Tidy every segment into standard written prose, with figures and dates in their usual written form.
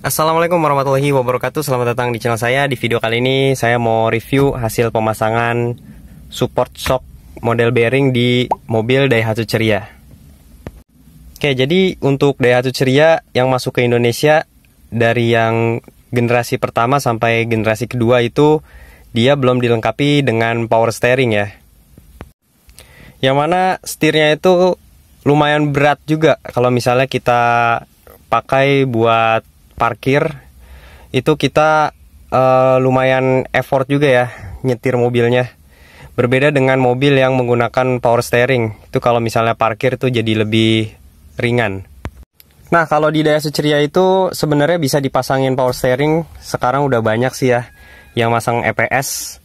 Assalamualaikum warahmatullahi wabarakatuh. Selamat datang di channel saya. Di video kali ini saya mau review hasil pemasangan support shock model bearing di mobil Daihatsu Ceria. Oke, jadi untuk Daihatsu Ceria yang masuk ke Indonesia dari yang generasi pertama sampai generasi kedua itu dia belum dilengkapi dengan power steering ya. Yang mana setirnya itu lumayan berat juga kalau misalnya kita pakai buat parkir, itu kita lumayan effort juga ya nyetir mobilnya. Berbeda dengan mobil yang menggunakan power steering, itu kalau misalnya parkir itu jadi lebih ringan. Nah, kalau di Daihatsu Ceria itu sebenarnya bisa dipasangin power steering. Sekarang udah banyak sih ya yang masang EPS.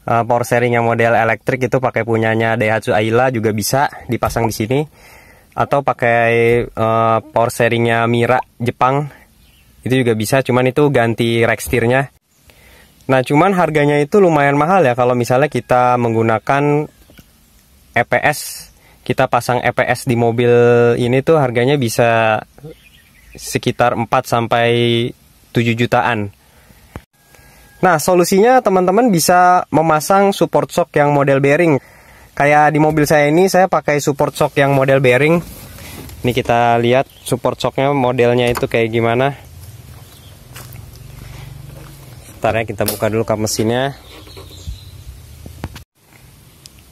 Power steering yang model elektrik itu pakai punyanya Daihatsu Ayla juga bisa dipasang di sini. Atau pakai power steeringnya Mira Jepang, itu juga bisa, cuman itu ganti rack steernya. Nah, cuman harganya itu lumayan mahal ya kalau misalnya kita menggunakan EPS. Kita pasang EPS di mobil ini tuh harganya bisa sekitar 4-7 jutaan. Nah, solusinya teman-teman bisa memasang support shock yang model bearing. Kayak di mobil saya ini saya pakai support shock yang model bearing. Ini kita lihat support shocknya modelnya itu kayak gimana. Ntar ya, kita buka dulu kap mesinnya.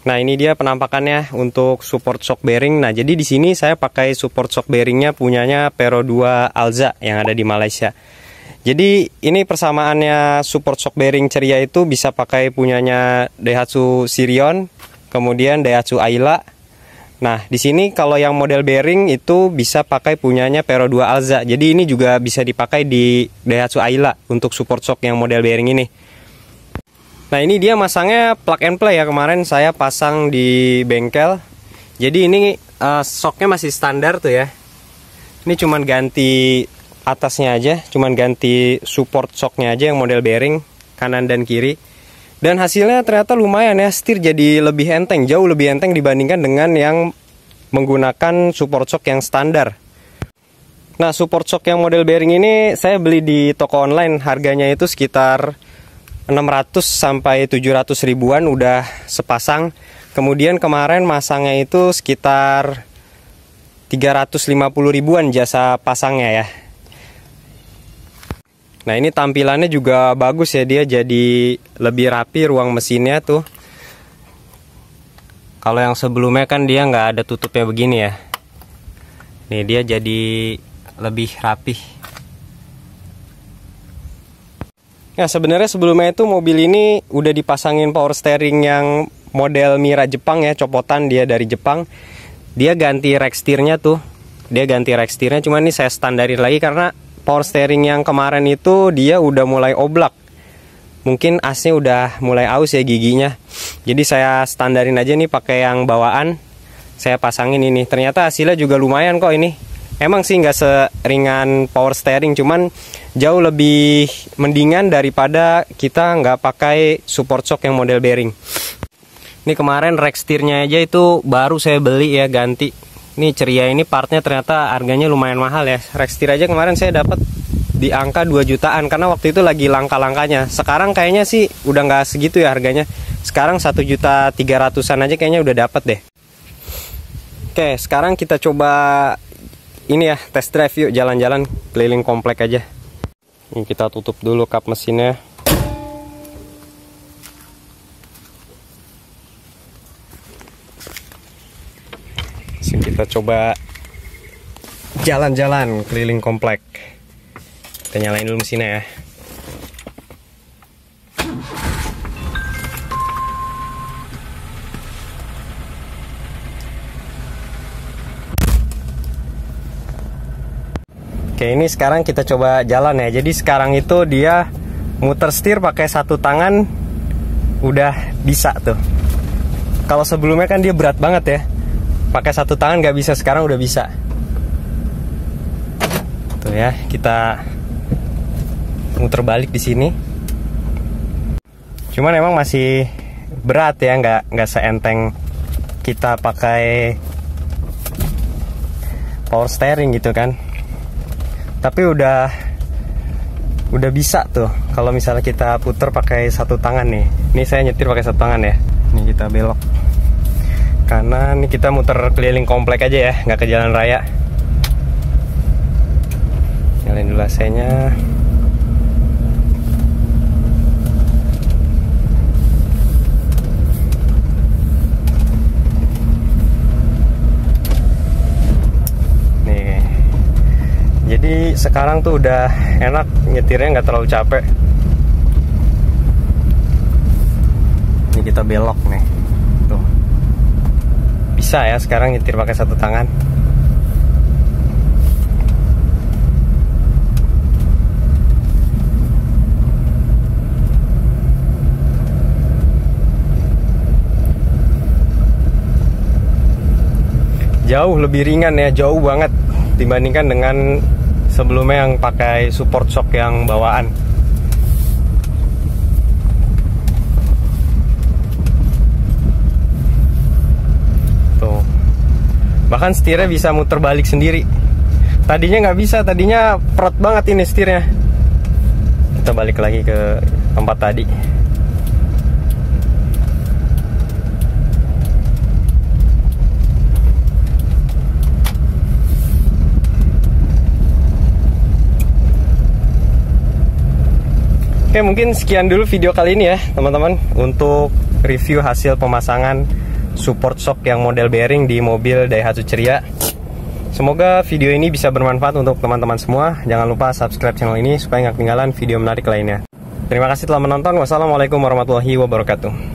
Nah, ini dia penampakannya untuk support shock bearing. Nah, jadi di sini saya pakai support shock bearingnya punyanya Pero 2 Alza yang ada di Malaysia. Jadi ini persamaannya support shock bearing Ceria itu bisa pakai punyanya Daihatsu Sirion, kemudian Daihatsu Ayla. Nah, di sini kalau yang model bearing itu bisa pakai punyanya Pero 2 Alza. Jadi ini juga bisa dipakai di Daihatsu Ayla untuk support shock yang model bearing ini. Nah, ini dia masangnya plug and play ya. Kemarin saya pasang di bengkel. Jadi ini shocknya masih standar tuh ya. Ini cuman ganti atasnya aja, cuman ganti support shocknya aja yang model bearing kanan dan kiri. Dan hasilnya ternyata lumayan ya, setir jadi lebih enteng, jauh lebih enteng dibandingkan dengan yang menggunakan support shock yang standar. Nah, support shock yang model bearing ini saya beli di toko online, harganya itu sekitar 600-700 ribuan udah sepasang. Kemudian kemarin masangnya itu sekitar 350 ribuan jasa pasangnya ya. Nah, ini tampilannya juga bagus ya, dia jadi lebih rapi ruang mesinnya tuh. Kalau yang sebelumnya kan dia nggak ada tutupnya begini ya. Nih dia jadi lebih rapi. Nah, sebenarnya sebelumnya itu mobil ini udah dipasangin power steering yang model Mira Jepang ya, copotan dia dari Jepang. Dia ganti rack steernya tuh. Dia ganti rack steernya, cuman ini saya standarin lagi karena power steering yang kemarin itu dia udah mulai oblak. Mungkin asnya udah mulai aus ya giginya. Jadi saya standarin aja nih pakai yang bawaan. Saya pasangin ini. Ternyata hasilnya juga lumayan kok ini. Emang sih nggak seringan power steering, cuman jauh lebih mendingan daripada kita nggak pakai support shock yang model bearing. Ini kemarin rack steernya aja itu baru saya beli ya, ganti. Ini Ceria ini partnya ternyata harganya lumayan mahal ya. Rack steer aja kemarin saya dapat di angka 2 jutaan karena waktu itu lagi langka-langkanya. Sekarang kayaknya sih udah nggak segitu ya harganya. Sekarang 1.300.000-an aja kayaknya udah dapat deh. Oke, sekarang kita coba ini ya, test drive yuk, jalan-jalan keliling komplek aja. Ini kita tutup dulu kap mesinnya. Kita coba jalan-jalan keliling komplek. Kita nyalain dulu mesinnya ya. Oke, ini sekarang kita coba jalan ya. Jadi sekarang itu dia muter setir pakai satu tangan udah bisa tuh. Kalau sebelumnya kan dia berat banget ya. Pakai satu tangan nggak bisa, sekarang udah bisa. Tuh ya, kita muter balik di sini. Cuman emang masih berat ya, nggak seenteng kita pakai power steering gitu kan. Tapi udah Udah bisa tuh kalau misalnya kita puter pakai satu tangan nih. Ini saya nyetir pakai satu tangan ya. Ini kita belok kanan, nih kita muter keliling komplek aja ya, nggak ke jalan raya. Nyalain dulu AC-nya. Nih, jadi sekarang tuh udah enak nyetirnya, nggak terlalu capek. Ini kita belok nih, tuh bisa ya sekarang nyetir pakai satu tangan. Jauh lebih ringan ya, jauh banget dibandingkan dengan sebelumnya yang pakai support shock yang bawaan. Tuh, bahkan setirnya bisa muter balik sendiri. Tadinya nggak bisa, tadinya perot banget ini setirnya. Kita balik lagi ke tempat tadi. Oke, mungkin sekian dulu video kali ini ya teman-teman, untuk review hasil pemasangan support shock yang model bearing di mobil Daihatsu Ceria. Semoga video ini bisa bermanfaat untuk teman-teman semua. Jangan lupa subscribe channel ini supaya nggak ketinggalan video menarik lainnya. Terima kasih telah menonton. Wassalamualaikum warahmatullahi wabarakatuh.